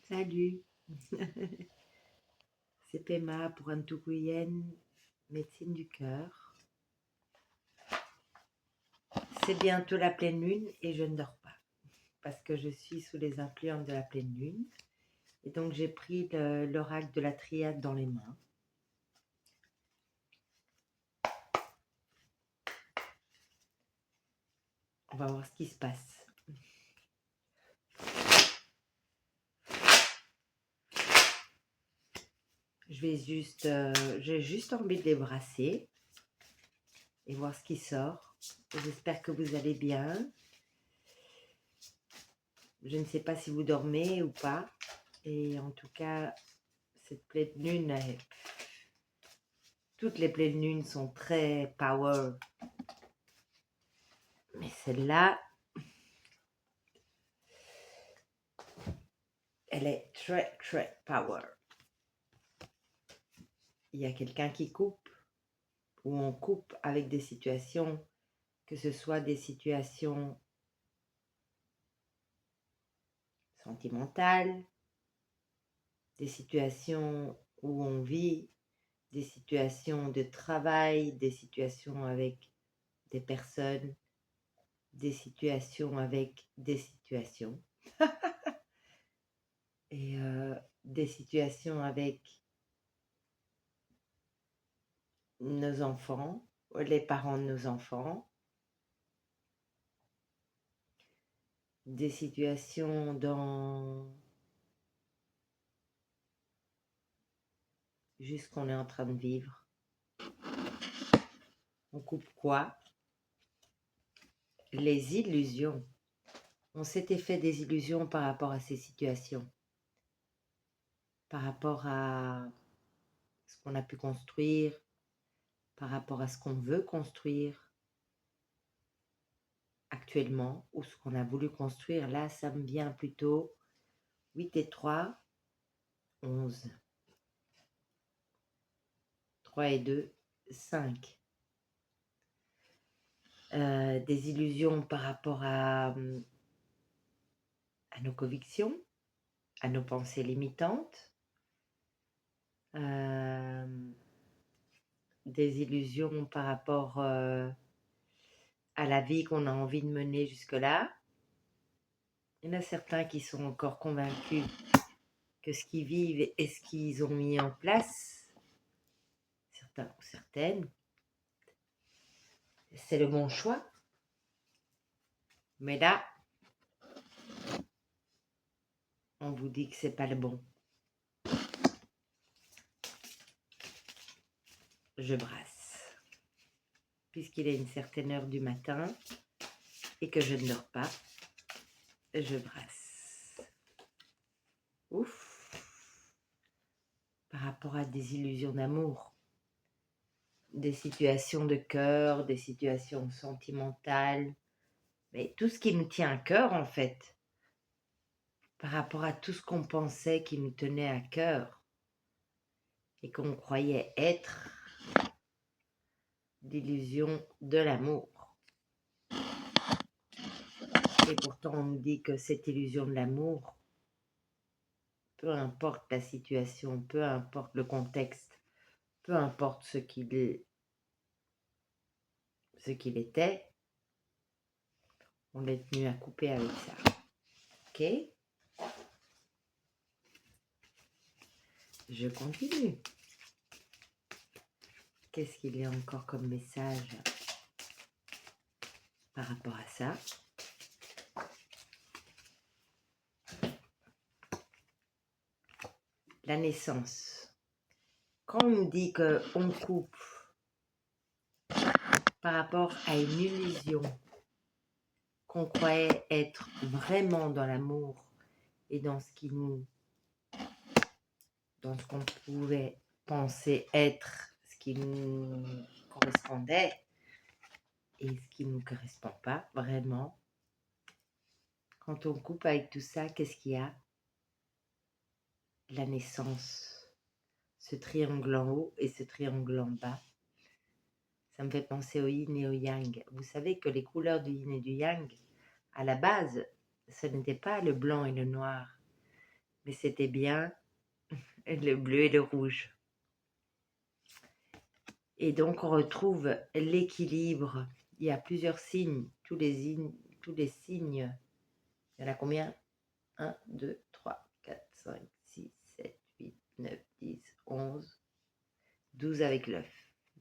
Salut, c'est Pema pour Antukuyen, médecine du cœur. C'est bientôt la pleine lune et je ne dors pas parce que je suis sous les influences de la pleine lune. Et donc j'ai pris l'oracle de la triade dans les mains. On va voir ce qui se passe. J'ai juste envie de les brasser et voir ce qui sort. J'espère que vous allez bien. Je ne sais pas si vous dormez ou pas. Et en tout cas, cette pleine lune, toutes les pleines lunes sont très power. Mais celle-là, elle est très, très power. Il y a quelqu'un qui coupe, ou on coupe avec des situations, que ce soit des situations sentimentales, des situations où on vit, des situations de travail, des situations avec des personnes, des situations avec des situations, et des situations avec nos enfants, les parents de nos enfants, des situations dans juste qu'on est en train de vivre. On coupe quoi? Les illusions. On s'était fait des illusions par rapport à ces situations, par rapport à ce qu'on a pu construire, par rapport à ce qu'on veut construire actuellement, ou ce qu'on a voulu construire. Là, ça me vient plutôt 8 et 3, 11. 3 et 2, 5. Des illusions par rapport à nos convictions, à nos pensées limitantes, des illusions par rapport à la vie qu'on a envie de mener jusque-là. Il y en a certains qui sont encore convaincus que ce qu'ils vivent et ce qu'ils ont mis en place, certains ou certaines, c'est le bon choix. Mais là, on vous dit que c'est pas le bon. Je brasse. Puisqu'il est une certaine heure du matin et que je ne dors pas, je brasse. Ouf. Par rapport à des illusions d'amour, des situations de cœur, des situations sentimentales, mais tout ce qui nous tient à cœur en fait, par rapport à tout ce qu'on pensait qui nous tenait à cœur et qu'on croyait être l'illusion de l'amour. Et pourtant on nous dit que cette illusion de l'amour, peu importe la situation, peu importe le contexte, peu importe ce qu'il était, on est tenu à couper avec ça. Ok? Je continue. Qu'est-ce qu'il y a encore comme message par rapport à ça? La naissance. Quand on nous dit qu'on coupe par rapport à une illusion qu'on croyait être vraiment dans l'amour et dans dans ce qu'on pouvait penser être ce qui nous correspondait et ce qui ne nous correspond pas vraiment. Quand on coupe avec tout ça, qu'est-ce qu'il y a? La naissance, ce triangle en haut et ce triangle en bas. Ça me fait penser au yin et au yang. Vous savez que les couleurs du yin et du yang, à la base, ce n'était pas le blanc et le noir, mais c'était bien le bleu et le rouge. Et donc on retrouve l'équilibre. Il y a plusieurs signes, tous les signes. Il y en a combien? 1, 2, 3, 4, 5, 6, 7, 8, 9, 10, 11, 12 avec l'œuf.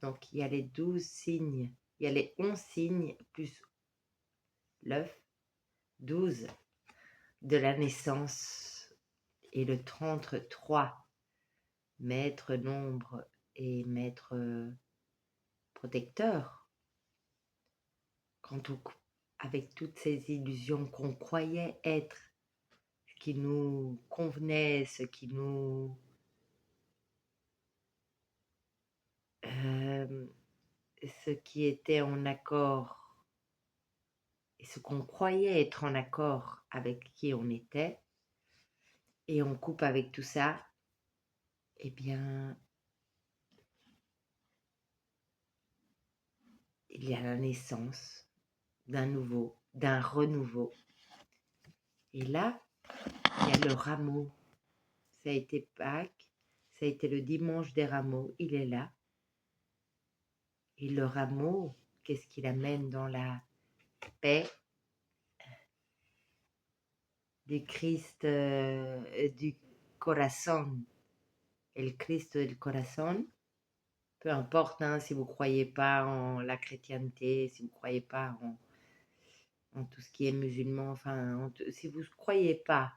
Donc il y a les 12 signes, il y a les 11 signes plus l'œuf, 12 de la naissance et le 33, maître nombre et maître protecteur. Quand on, avec toutes ces illusions qu'on croyait être, ce qui nous convenait, ce qui nous ce qui était en accord et ce qu'on croyait être en accord avec qui on était, et on coupe avec tout ça, eh bien, il y a la naissance d'un renouveau. Et là, il y a le rameau. Ça a été Pâques, ça a été le dimanche des rameaux, il est là. Et le rameau, qu'est-ce qu'il amène dans la paix du Christ du corazón, el Cristo del corazón. Peu importe si vous ne croyez pas en la chrétienté, si vous ne croyez pas en tout ce qui est musulman, enfin, si vous ne croyez pas,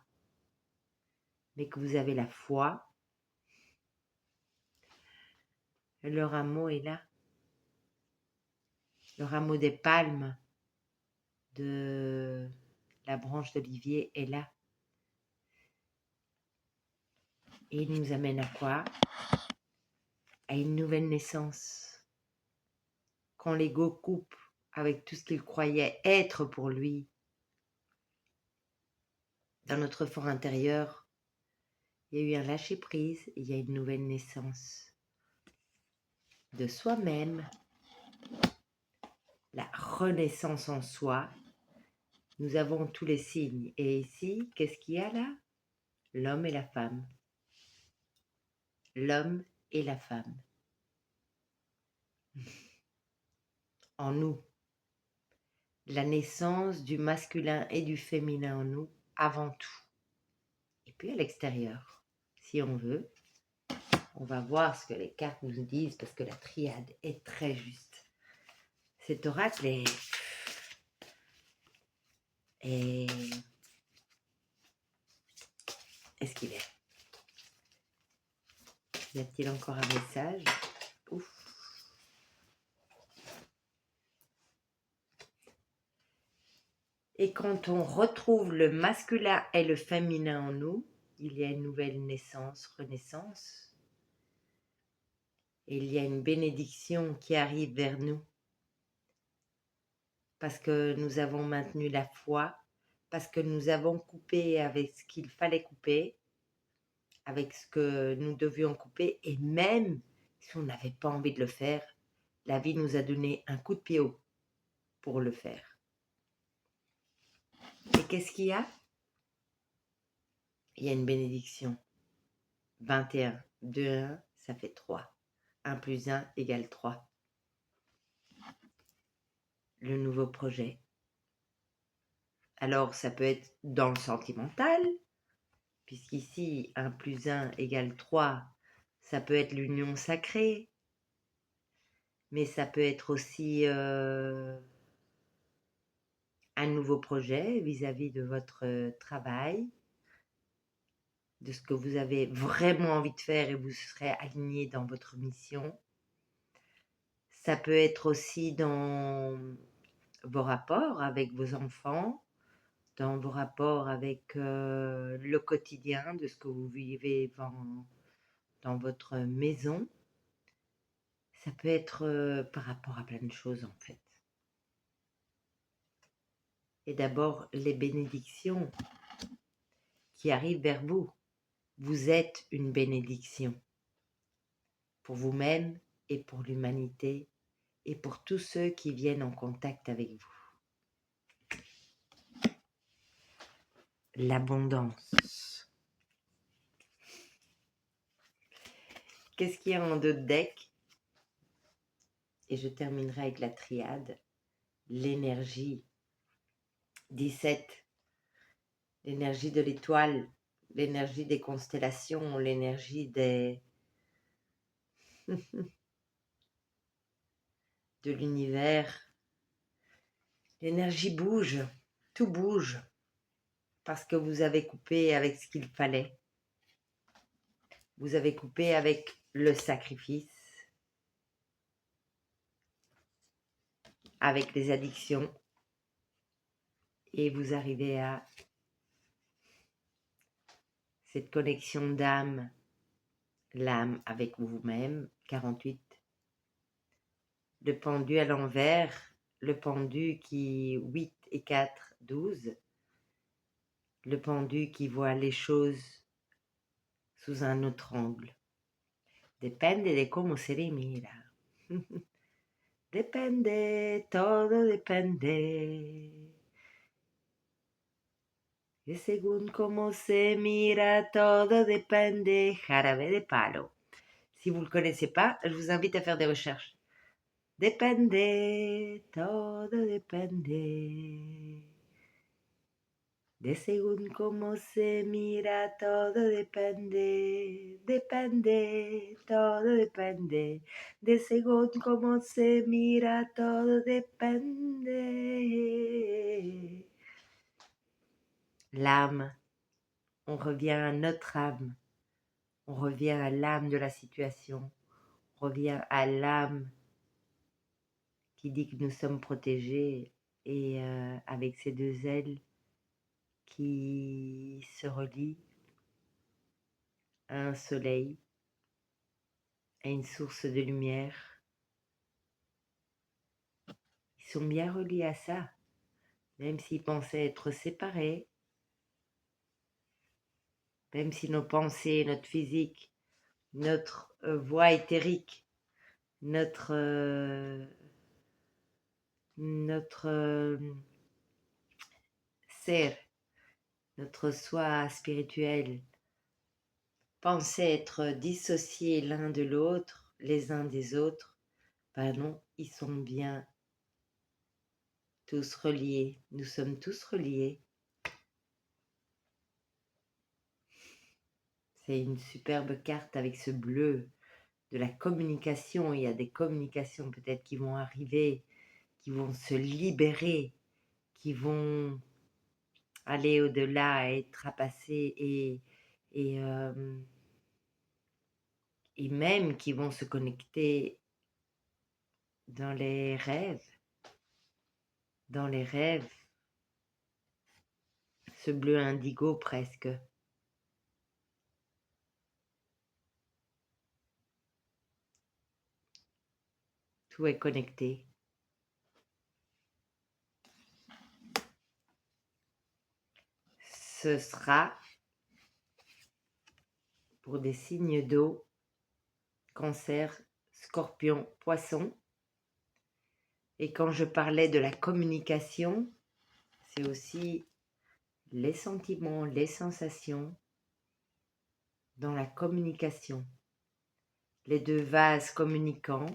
mais que vous avez la foi, le rameau est là. Le rameau des palmes de la branche d'olivier est là. Et il nous amène à quoi? À une nouvelle naissance. Quand l'ego coupe avec tout ce qu'il croyait être pour lui, dans notre fort intérieur, il y a eu un lâcher-prise et il y a une nouvelle naissance de soi-même, la renaissance en soi. Nous avons tous les signes. Et ici, qu'est-ce qu'il y a là? L'homme et la femme. L'homme et la femme. En nous. La naissance du masculin et du féminin en nous, avant tout. Et puis à l'extérieur, si on veut, on va voir ce que les cartes nous disent, parce que la triade est très juste. Cet oracle est-ce qu'il est? Y a-t-il encore un message? Ouf. Et quand on retrouve le masculin et le féminin en nous, il y a une nouvelle naissance, renaissance. Et il y a une bénédiction qui arrive vers nous. Parce que nous avons maintenu la foi, parce que nous avons coupé avec ce qu'il fallait couper, avec ce que nous devions couper, et même si on n'avait pas envie de le faire, la vie nous a donné un coup de pied pour le faire. Et qu'est-ce qu'il y a? Il y a une bénédiction. 21, 2, 1, ça fait 3. 1 plus 1 égale 3. Le nouveau projet. Alors, ça peut être dans le sentimental, puisqu'ici, 1 plus 1 égale 3, ça peut être l'union sacrée, mais ça peut être aussi un nouveau projet vis-à-vis de votre travail, de ce que vous avez vraiment envie de faire et vous serez aligné dans votre mission. Ça peut être aussi dans vos rapports avec vos enfants, dans vos rapports avec le quotidien de ce que vous vivez dans votre maison. Ça peut être par rapport à plein de choses en fait. Et d'abord, les bénédictions qui arrivent vers vous. Vous êtes une bénédiction pour vous-même et pour l'humanité et pour tous ceux qui viennent en contact avec vous. L'abondance. Qu'est-ce qu'il y a en dos de deck? Et je terminerai avec la triade. L'énergie. 17. L'énergie de l'étoile. L'énergie des constellations. L'énergie de l'univers. L'énergie bouge. Tout bouge. Parce que vous avez coupé avec ce qu'il fallait. Vous avez coupé avec le sacrifice. Avec les addictions. Et vous arrivez à cette connexion d'âme, l'âme avec vous-même, 48. Le pendu à l'envers, le pendu qui 8 et 4, 12. Le pendu qui voit les choses sous un autre angle. Depende de cómo se le mira. Depende, todo depende. Y según cómo se mira, todo depende. Jarabe de palo. Si vous ne le connaissez pas, je vous invite à faire des recherches. Depende, todo depende. De según cómo se mira, todo depende. Depende, todo depende. De según cómo se mira, todo depende. L'âme, on revient à notre âme. On revient à l'âme de la situation. On revient à l'âme qui dit que nous sommes protégés et avec ces deux ailes qui se relient à un soleil, à une source de lumière. Ils sont bien reliés à ça, même s'ils pensaient être séparés, même si nos pensées, notre physique, notre voix éthérique, notre ser, notre soi spirituel, pensaient être dissociés l'un de l'autre, les uns des autres, ben non, ils sont bien tous reliés. Nous sommes tous reliés. C'est une superbe carte avec ce bleu de la communication. Il y a des communications peut-être qui vont arriver, qui vont se libérer, qui vont aller au-delà, être trapassées et même qui vont se connecter dans les rêves. Dans les rêves, ce bleu indigo presque. Tout est connecté. Ce sera pour des signes d'eau, Cancer, Scorpion, Poisson. Et quand je parlais de la communication, c'est aussi les sentiments, les sensations dans la communication. Les deux vases communicants.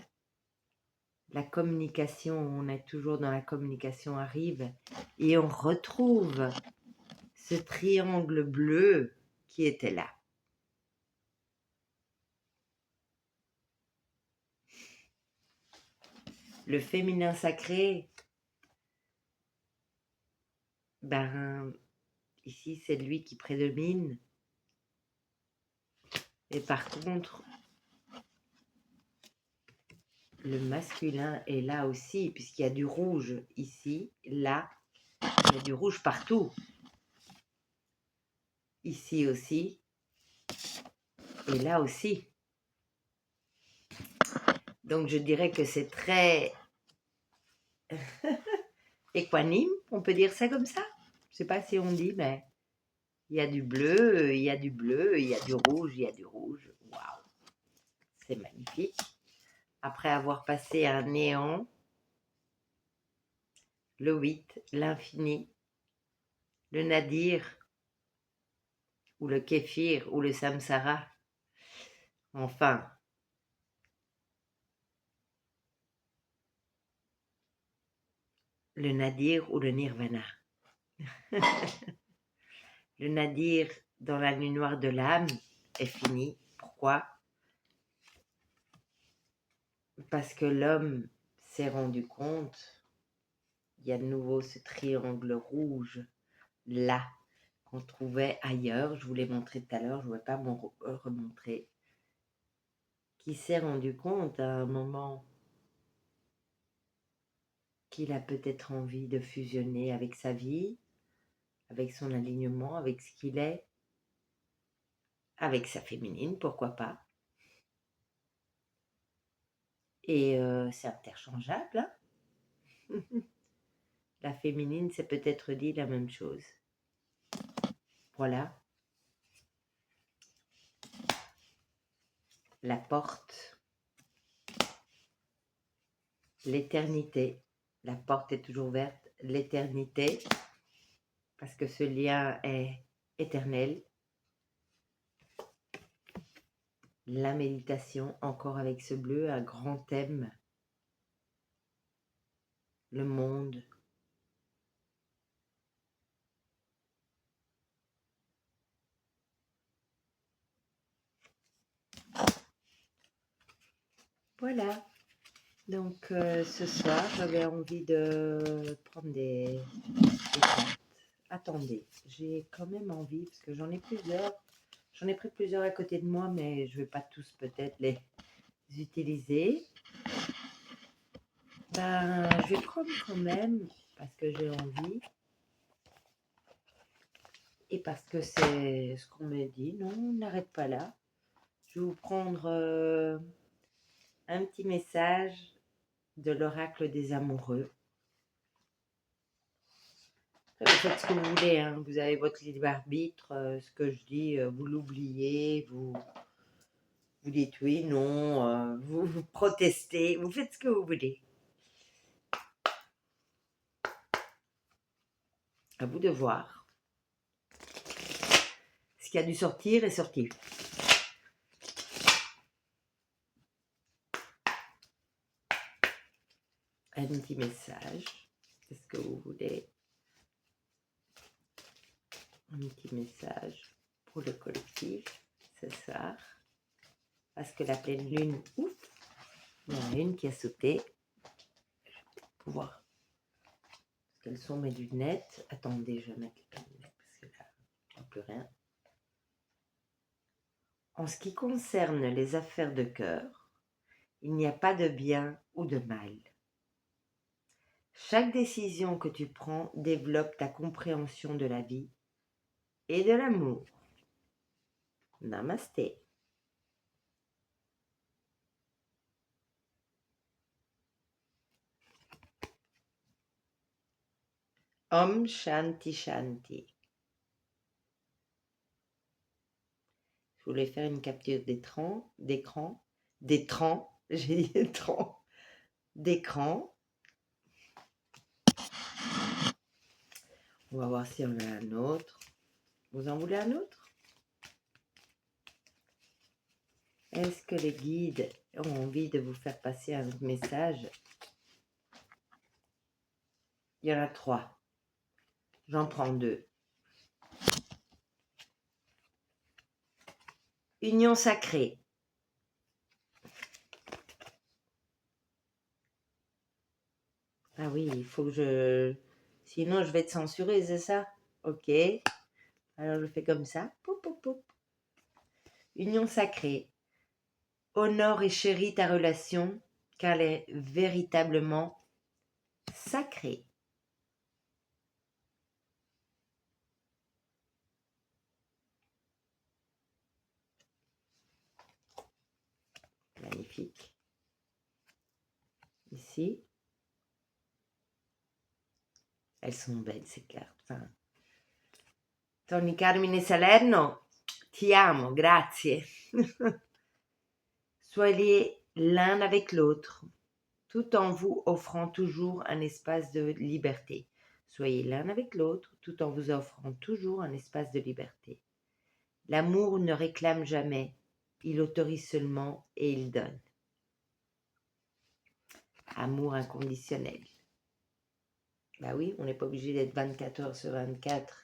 La communication, on est toujours dans la communication, arrive et on retrouve ce triangle bleu qui était là. Le féminin sacré, ben, ici c'est lui qui prédomine. Et par contre, le masculin est là aussi, puisqu'il y a du rouge ici, là, il y a du rouge partout. Ici aussi, et là aussi. Donc je dirais que c'est très équanime, on peut dire ça comme ça. Je ne sais pas si on dit, mais il y a du bleu, il y a du bleu, il y a du rouge, il y a du rouge. Waouh, c'est magnifique. Après avoir passé un néant, le 8, l'infini, le nadir, ou le kéfir, ou le samsara. Enfin, le nadir ou le nirvana. Le nadir dans la nuit noire de l'âme est fini. Pourquoi? Parce que l'homme s'est rendu compte, il y a de nouveau ce triangle rouge là qu'on trouvait ailleurs, je vous l'ai montré tout à l'heure, je ne vais pas m'en remontrer, qui s'est rendu compte à un moment qu'il a peut-être envie de fusionner avec sa vie, avec son alignement, avec ce qu'il est, avec sa féminine, pourquoi pas. Et c'est interchangeable, hein. La féminine, c'est peut-être dit la même chose. Voilà. La porte. L'éternité. La porte est toujours ouverte. L'éternité. Parce que ce lien est éternel. La méditation, encore avec ce bleu, un grand thème. Le monde. Voilà. Donc ce soir, j'avais envie de prendre des cartes. Attendez, j'ai quand même envie, parce que j'en ai plusieurs. J'en ai pris plusieurs à côté de moi, mais je ne vais pas tous peut-être les utiliser. Ben, je vais prendre quand même, parce que j'ai envie. Et parce que c'est ce qu'on m'a dit. Non, on n'arrête pas là. Je vais vous prendre un petit message de l'oracle des amoureux. Vous faites ce que vous voulez, hein. Vous avez votre libre arbitre. Ce que je dis, vous l'oubliez, vous dites oui, non, vous protestez, vous faites ce que vous voulez. À vous de voir. Ce qui a dû sortir est sorti. Un petit message. Est-ce que vous voulez un petit message pour le collectif ce soir? Parce que la pleine lune, ouf, il y en a une qui a sauté. Je vais pouvoir. Quelles sont mes lunettes? Attendez, je vais mettre les lunettes parce que là, il n'y a plus rien. En ce qui concerne les affaires de cœur, il n'y a pas de bien ou de mal. Chaque décision que tu prends développe ta compréhension de la vie et de l'amour. Namasté. Om Shanti Shanti. Je voulais faire une capture d'écran, j'ai dit d'écran. On va voir si on a un autre. Vous en voulez un autre? Est-ce que les guides ont envie de vous faire passer un message? Il y en a 3. J'en prends 2. Union sacrée. Ah oui, il faut que je... Sinon, je vais être censurée, c'est ça? Ok. Alors, je fais comme ça. Poup, poup, poup. Union sacrée. Honore et chéris ta relation, car elle est véritablement sacrée. Magnifique. Ici. Elles sont belles, ces cartes. Enfin, Tony Carmine Salerno, ti amo, grazie. Soyez l'un avec l'autre, tout en vous offrant toujours un espace de liberté. Soyez l'un avec l'autre, tout en vous offrant toujours un espace de liberté. L'amour ne réclame jamais, il autorise seulement et il donne. Amour inconditionnel. Bah oui, on n'est pas obligé d'être 24 heures sur 24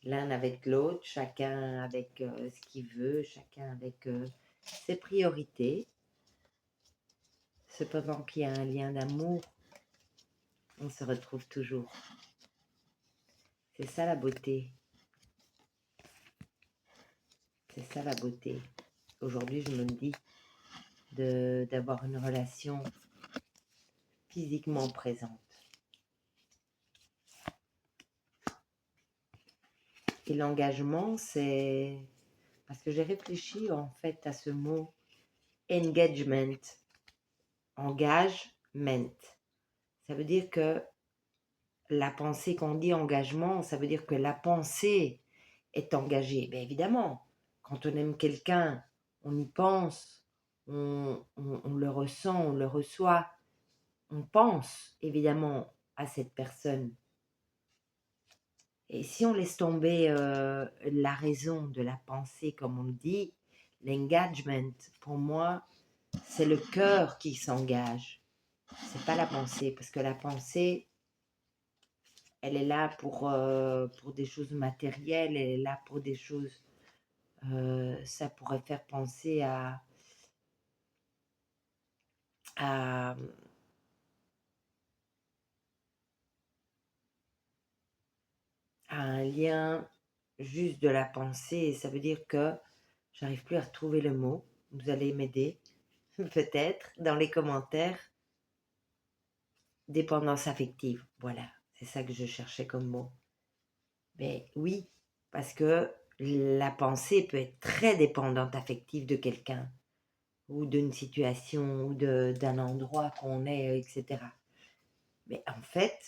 l'un avec l'autre, chacun avec ce qu'il veut, chacun avec ses priorités. Cependant qu'il y a un lien d'amour, on se retrouve toujours. C'est ça la beauté. C'est ça la beauté. Aujourd'hui, je me dis d'avoir une relation physiquement présente. Et l'engagement, c'est... Parce que j'ai réfléchi en fait à ce mot engagement. Engagement. Ça veut dire que la pensée, quand on dit engagement, ça veut dire que la pensée est engagée. Bien évidemment, quand on aime quelqu'un, on y pense, on le ressent, on le reçoit, on pense évidemment à cette personne. Et si on laisse tomber la raison de la pensée, comme on le dit, l'engagement, pour moi, c'est le cœur qui s'engage. C'est pas la pensée, parce que la pensée, elle est là pour des choses matérielles, elle est là pour des choses... ça pourrait faire penser à un lien juste de la pensée. Et ça veut dire que j'arrive plus à retrouver le mot. Vous allez m'aider, peut-être, dans les commentaires. Dépendance affective, voilà, c'est ça que je cherchais comme mot. Mais oui, parce que la pensée peut être très dépendante affective de quelqu'un, ou d'une situation, ou d'un endroit qu'on est, etc. Mais en fait,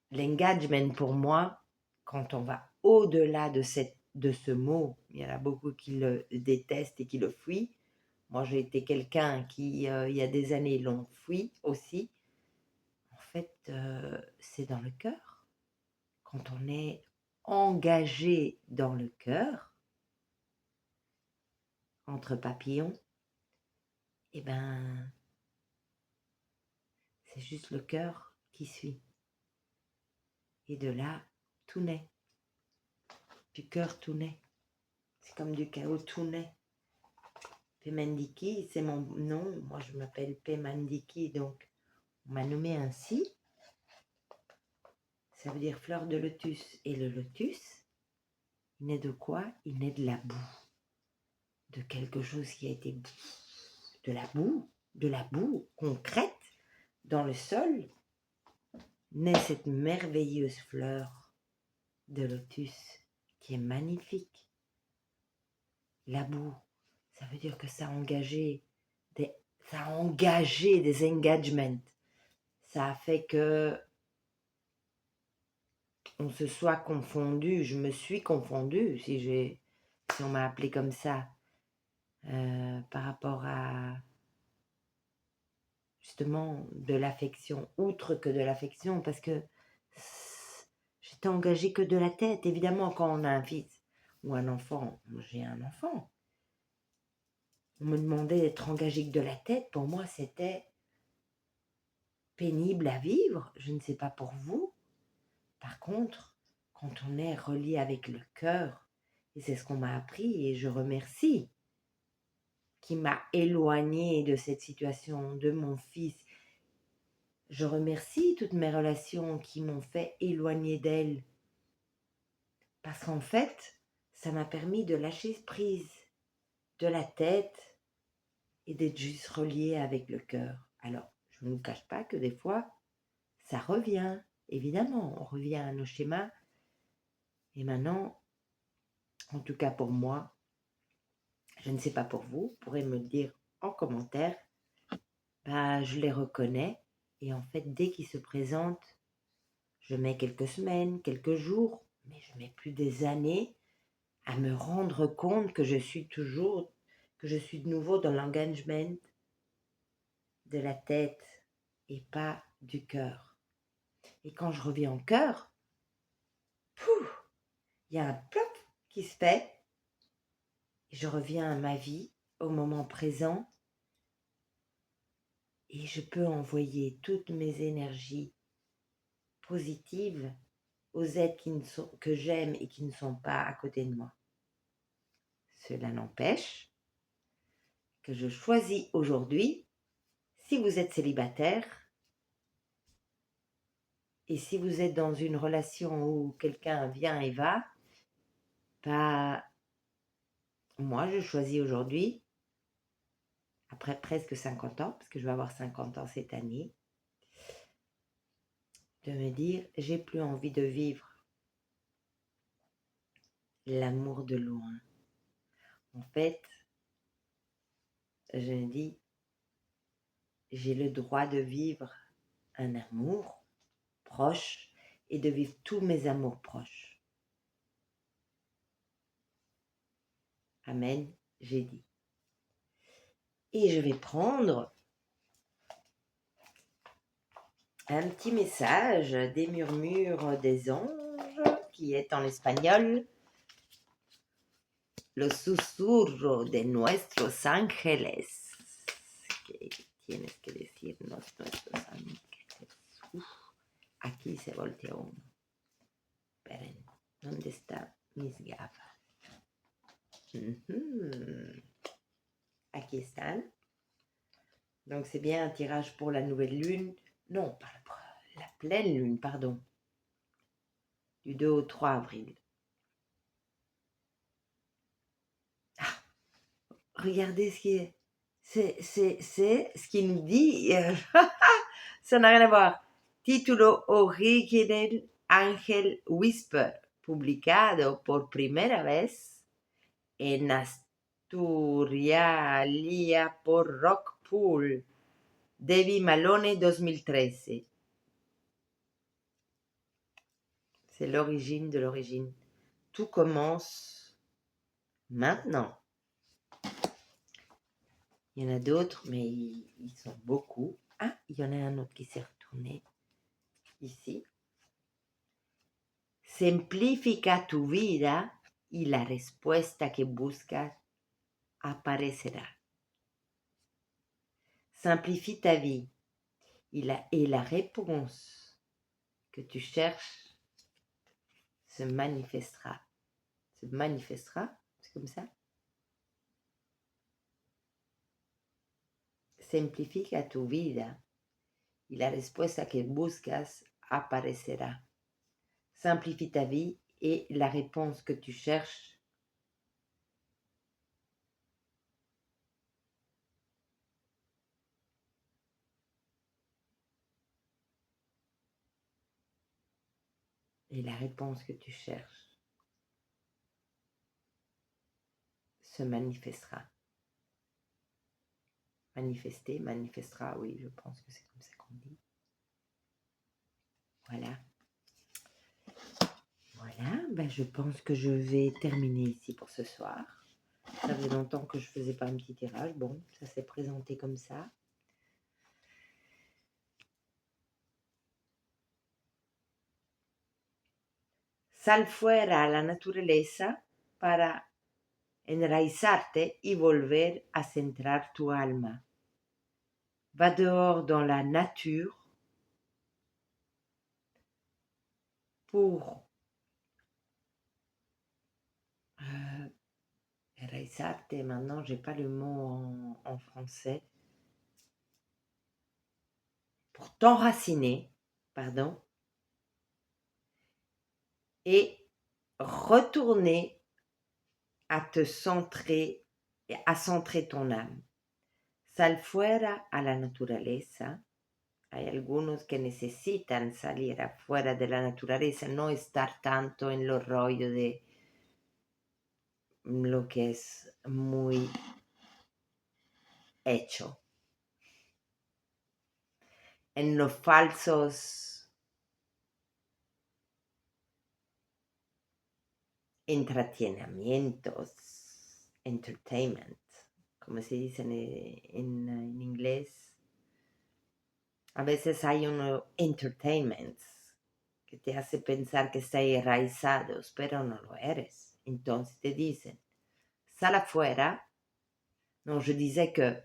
l'engagement pour moi, quand on va au-delà de ce mot, il y en a beaucoup qui le détestent et qui le fuient. Moi, j'ai été quelqu'un qui, il y a des années, l'ont fui aussi. En fait, c'est dans le cœur. Quand on est engagé dans le cœur, entre papillons, eh ben, c'est juste le cœur qui suit. Et de là, tout naît. Du cœur, tout naît. C'est comme du chaos, tout naît. Pemandiki, c'est mon nom. Moi, je m'appelle Pemandiki, donc on m'a nommé ainsi. Ça veut dire fleur de lotus. Et le lotus, il naît de quoi? Il naît de la boue. De quelque chose qui a été de la boue concrète dans le sol, naît cette merveilleuse fleur de lotus qui est magnifique. La boue, ça veut dire que ça a engagé des engagements. Ça a fait que on se soit confondu, je me suis confondue, si on m'a appelé comme ça, par rapport à justement de l'affection, outre que de l'affection, parce que j'étais engagée que de la tête. Évidemment, quand on a un fils ou un enfant, j'ai un enfant, on me demandait d'être engagée que de la tête. Pour moi, c'était pénible à vivre. Je ne sais pas pour vous. Par contre, quand on est relié avec le cœur, et c'est ce qu'on m'a appris, et je remercie, qui m'a éloignée de cette situation de mon fils. Je remercie toutes mes relations qui m'ont fait éloigner d'elle. Parce qu'en fait, ça m'a permis de lâcher prise de la tête et d'être juste reliée avec le cœur. Alors, je ne vous cache pas que des fois, ça revient. Évidemment, on revient à nos schémas. Et maintenant, en tout cas pour moi, je ne sais pas pour vous, vous pourrez me le dire en commentaire, bah, je les reconnais. Et en fait, dès qu'ils se présentent, je mets quelques semaines, quelques jours, mais je mets plus des années à me rendre compte que je suis de nouveau dans l'engagement de la tête et pas du cœur. Et quand je reviens au cœur, il y a un plop qui se fait. Et je reviens à ma vie, au moment présent, et je peux envoyer toutes mes énergies positive aux êtres que j'aime et qui ne sont pas à côté de moi. Cela n'empêche que je choisis aujourd'hui, si vous êtes célibataire, et si vous êtes dans une relation où quelqu'un vient et va, moi je choisis aujourd'hui, après presque 50 ans, parce que je vais avoir 50 ans cette année, de me dire, j'ai plus envie de vivre l'amour de loin. En fait, je me dis, j'ai le droit de vivre un amour proche et de vivre tous mes amours proches. Amen, j'ai dit. Et je vais prendre un petit message des murmures des anges qui est en espagnol. Los susurros de nuestros ángeles. ¿Qué tienes que decirnos nuestros ángeles? Aquí se volteó uno. Esperen, ¿dónde están mis gafas? Aquí están. Donc c'est bien un tirage pour la nouvelle lune. Non, pas la pleine lune, pardon. Du 2 au 3 avril. Ah, regardez ce qui est. C'est ce qui nous dit. Ça n'a rien à voir. Título original Ángel Whisper, publicado por primera vez en Asturialia por Rockpool, Debbie Malone 2013. C'est l'origine de l'origine. Tout commence maintenant. Il y en a d'autres, mais ils sont beaucoup. Ah, il y en a un autre qui s'est retourné ici. Simplifica tu vida y la respuesta que buscas aparecerá. Simplifie ta vie et la réponse que tu cherches se manifestera. Se manifestera, c'est comme ça. Simplifica tu vida y la respuesta que buscas aparecerá. Simplifie ta vie et la réponse que tu cherches se manifestera. Manifester, manifestera, oui, je pense que c'est comme ça qu'on dit. Voilà. Voilà, ben je pense que je vais terminer ici pour ce soir. Ça faisait longtemps que je ne faisais pas un petit tirage. Bon, ça s'est présenté comme ça. Sal fuera a la naturaleza para enraizarte y volver a centrar tu alma. Va dehors dans la nature pour enraizarte. Maintenant, j'ai pas le mot en français. Pour t'enraciner, pardon, et retourner à te centrer, à centrer ton âme. Sal fuera a la naturaleza. Hay algunos que necesitan salir afuera de la naturaleza, no estar tanto en los rollos de lo que es muy hecho, en los falsos entretenimientos, entertainment, como se dice en inglés. A veces hay unos entertainments que te hace pensar que estás enraizados, pero no lo eres. Entonces te dicen, sal afuera. Non, je disais que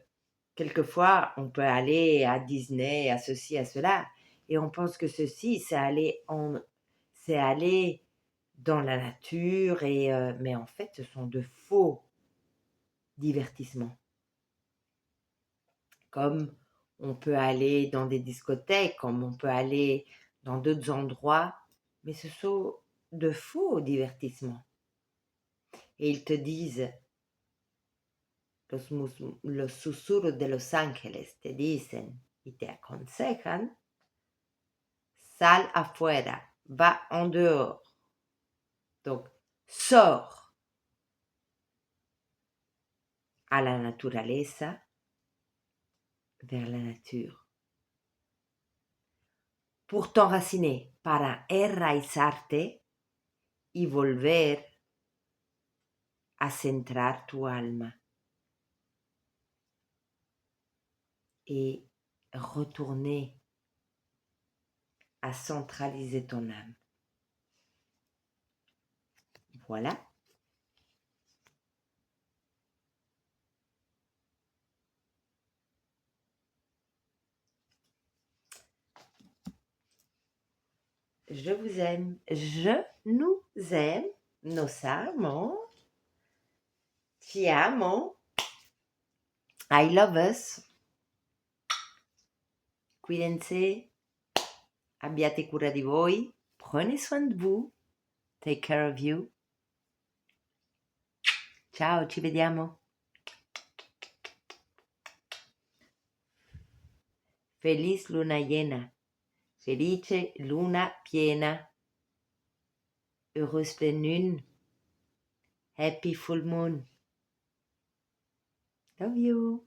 quelquefois, on peut aller à Disney, à ceci, à cela, Et on pense que ceci, c'est aller dans la nature, mais en fait, ce sont de faux divertissements. Comme on peut aller dans des discothèques, comme on peut aller dans d'autres endroits, mais ce sont de faux divertissements. Et ils te disent, los susurros de Los Ángeles te dicen y te aconsejan, sal afuera, va en dehors. Donc, sors à la naturaleza, vers la nature. Pour t'enraciner, para enraizarte y volver a centrar tu alma. Et retourner à centraliser ton âme. Voilà. Je vous aime. Je nous aime. Nos amo. Ti amo. I love us. Cuídense. Abbiate cura di voi. Prenez soin de vous. Take care of you. Ciao, ci vediamo. Feliz luna llena. Felice luna piena. Heureuse pleine lune. Happy full moon. Love you.